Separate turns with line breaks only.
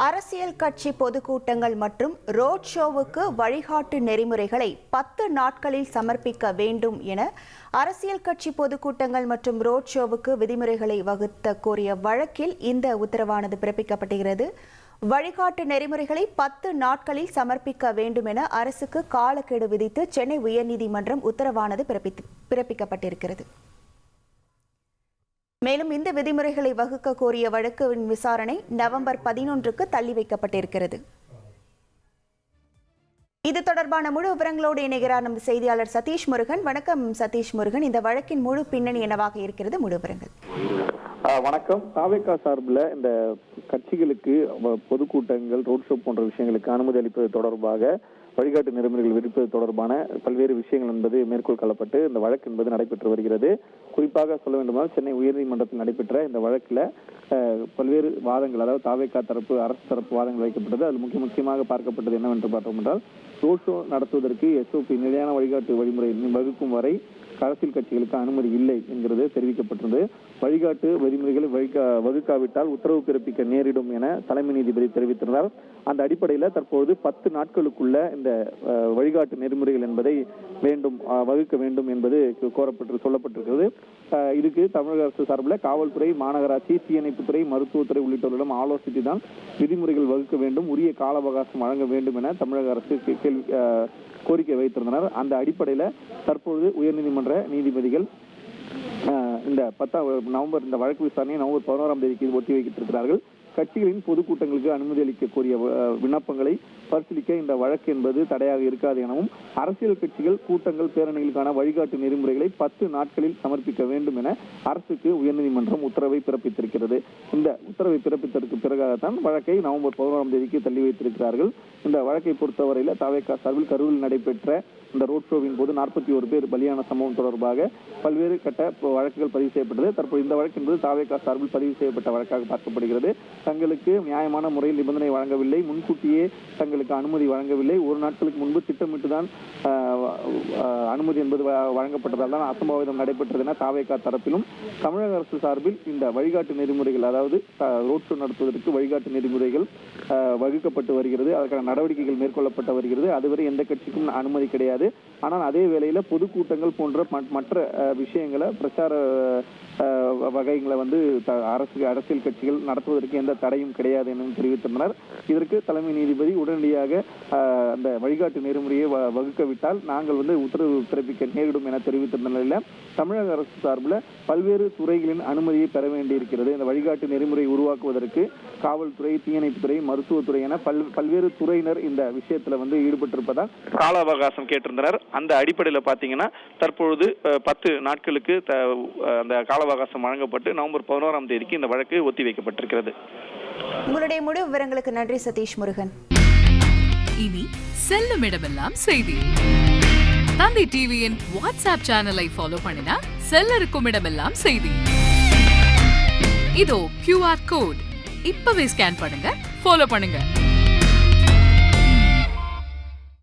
அரசியல் கட்சி பொதுக்கூட்டங்கள் மற்றும் ரோட் ஷோவுக்கு வழிகாட்டு நெறிமுறைகளை 10 நாட்களில் சமர்ப்பிக்க வேண்டும் என அரசியல் கட்சி பொதுக்கூட்டங்கள் மற்றும் ரோட் ஷோவுக்கு விதிமுறைகளை வகுத்த கோரிய வழக்கில் இந்த உத்தரவானது பிறப்பிக்கப்பட்டிருக்கிறது. வழிகாட்டு நெறிமுறைகளை 10 நாட்களில் சமர்ப்பிக்க வேண்டும் என அரசுக்கு காலக்கெடு விதித்து சென்னை உயர்நீதிமன்றம் உத்தரவானது பிறப்பிக்கப்பட்டிருக்கிறது. மேலும் இந்த விதிமுறைகளை வகுக்க கோரிய வழக்கின் விசாரணை நவம்பர் 11க்கு தள்ளி வைக்கப்பட்டிருக்கிறது. இது தொடர்பான முழு விவரங்களோடு இணைகிறார் நமது செய்தியாளர் சதீஷ் முருகன். வணக்கம் சதீஷ் முருகன், இந்த வழக்கின் முழு பின்னணி என்னவாக இருக்கிறது? முழு விவரங்கள்.
வணக்கம். தாவேகா சார்பில் இந்த கட்சிகளுக்கு பொதுக்கூட்டங்கள், ரோட் ஷோ போன்ற விஷயங்களுக்கு அனுமதி அளிப்பது தொடர்பாக வழிகாட்டு நெறிமுறைகள் விதிப்பது தொடர்பான பல்வேறு விஷயங்கள் என்பது மேற்கோள் காணப்பட்டு இந்த வழக்கு என்பது நடைபெற்று வருகிறது. குறிப்பாக சொல்ல வேண்டுமானால் சென்னை உயர்நீதிமன்றத்தில் நடைபெற்ற இந்த வழக்கில் பல்வேறு வாதங்கள், அதாவது தாவேகா தரப்பு, அரசு தரப்பு வாதங்கள் வைக்கப்பட்டது. அதில் முக்கியமாக பார்க்கப்பட்டது என்னவென்று பார்த்தோம் என்றால், ரோட் ஷோ நடத்துவதற்கு SOP நிலையான வழிகாட்டு வழிமுறை வகுக்கும் வரை அரசியல் கட்சிகளுக்கு அனுமதி இல்லை என்கிறது தெரிவிக்கப்பட்டிருந்தது. வழிகாட்டு விதிமுறைகளை வகுக்காவிட்டால் உத்தரவு பிறப்பிக்க நேரிடும் என தலைமை நீதிபதி தெரிவித்திருந்தார். அந்த அடிப்படையில் தற்போது 10 நாட்களுக்குள்ள இந்த வழிகாட்டு நெறிமுறைகள் என்பதை வகுக்க வேண்டும் என்பது சொல்லப்பட்டிருக்கிறது. இதுக்கு தமிழக அரசு சார்பில் காவல்துறை, மாநகராட்சி, தீயணைப்புத்துறை, மருத்துவத்துறை உள்ளிட்டவர்களிடம் ஆலோசித்து தான் விதிமுறைகள் வகுக்க வேண்டும், உரிய கால அவகாசம் வழங்க வேண்டும் என தமிழக அரசு கோரிக்கை வைத்திருந்தனர். அந்த அடிப்படையில் தற்பொழுது உயர்நீதிமன்ற நீதிபதிகள் இந்த நவம்பர் இந்த வழக்கு விசாரணையை நவம்பர் 11ஆம் தேதிக்கு ஒத்தி வைத்திருக்கிறார்கள். கட்சிகளின் பொதுக்கூட்டங்களுக்கு அனுமதி அளிக்க கோரிய விண்ணப்பங்களை பரிசீலிக்க இந்த வழக்கு என்பது தடையாக இருக்காது எனவும், அரசியல் கட்சிகள் கூட்டங்கள், பேரணிகளுக்கான வழிகாட்டு நெறிமுறைகளை 10 நாட்களில் சமர்ப்பிக்க வேண்டும் என அரசுக்கு உயர்நீதிமன்றம் உத்தரவை பிறப்பித்திருக்கிறது. இந்த உத்தரவை பிறப்பித்ததற்கு பிறகாகத்தான் வழக்கை நவம்பர் 11ஆம் தேதிக்கு தள்ளி வைத்திருக்கிறார்கள். இந்த வழக்கை பொறுத்தவரையில் தாவேகா சார்பில் கரூரில் நடைபெற்ற இந்த ரோட் ஷோவின் போது 41 பேர் பலியான சம்பவம் தொடர்பாக பல்வேறு கட்ட வழக்குகள் பதிவு செய்யப்பட்டது. தற்போது இந்த வழக்கு என்பது தாவேகா சார்பில் பதிவு செய்யப்பட்ட வழக்காக பார்க்கப்படுகிறது. தங்களுக்கு நியாயமான முறையில் நிபந்தனை வழங்கவில்லை, முன்கூட்டியே தங்களுக்கு அனுமதி வழங்கவில்லை, ஒரு நாட்களுக்கு முன்பு திட்டமிட்டுதான் அனுமதி என்பது வழங்கப்பட்டதால் தான் அசம்பாவிதம் நடைபெற்றது என தாவேகா தரப்பிலும், தமிழக அரசு சார்பில் இந்த வழிகாட்டு நெறிமுறைகள், அதாவது ரோட் ஷோ நடத்துவதற்கு வழிகாட்டு நெறிமுறைகள் வகுக்கப்பட்டு வருகிறது, அதற்கான நடவடிக்கைகள் மேற்கொள்ளப்பட்டு வருகிறது. அதுவரை எந்த கட்சிக்கும் அனுமதி கிடையாது. ஆனால் அதே வேளையில பொதுக்கூட்டங்கள் போன்ற மற்ற விஷயங்களை, பிரச்சார வகைகளை அரசியல் கட்சிகள் நடத்துவதற்கு எந்த தடையும் கிடையாது என தெரிவித்தனர். இதற்கு தலைமை நீதிபதி உடனடியாக அந்த வழிகாட்டு நெறிமுறையை வகுக்கவிட்டால் நாங்கள் உத்தரவு பிறப்பிக்க நேரிடும் என தெரிவித்த நிலையில் தமிழக அரசு சார்பில் பல்வேறு துறைகளின் அனுமதியை பெற வேண்டியிருக்கிறது. இந்த வழிகாட்டு நெறிமுறை உருவாக்குவதற்கு காவல்துறை, தீயணைப்புத்துறை, மருத்துவத்துறை என பல்வேறு துறையினர் இந்த விஷயத்துல ஈடுபட்டிருப்பதால் கால அவகாசம் கேட்டிருந்தனர். அந்த அடிப்படையில் பார்த்தீங்கன்னா தற்பொழுது 10 நாட்களுக்கு அந்த கால அவகாசம் வழங்கப்பட்டு நவம்பர் 11ஆம் தேதிக்கு இந்த வழக்கு ஒத்தி வைக்கப்பட்டிருக்கிறது.
உங்களுடைய முழு விவரங்களுக்கு நன்றி சதீஷ் முருகன்.
இனி செல்லும் இடமெல்லாம் செய்தி. தந்தை டிவியின் வாட்ஸ்அப் சேனலை ஃபாலோ பண்ணினா செல்ல இருக்கும் இடமெல்லாம் செய்தி. இதோ QR கோட், இப்பவே ஸ்கேன் பண்ணுங்க, ஃபாலோ பண்ணுங்க.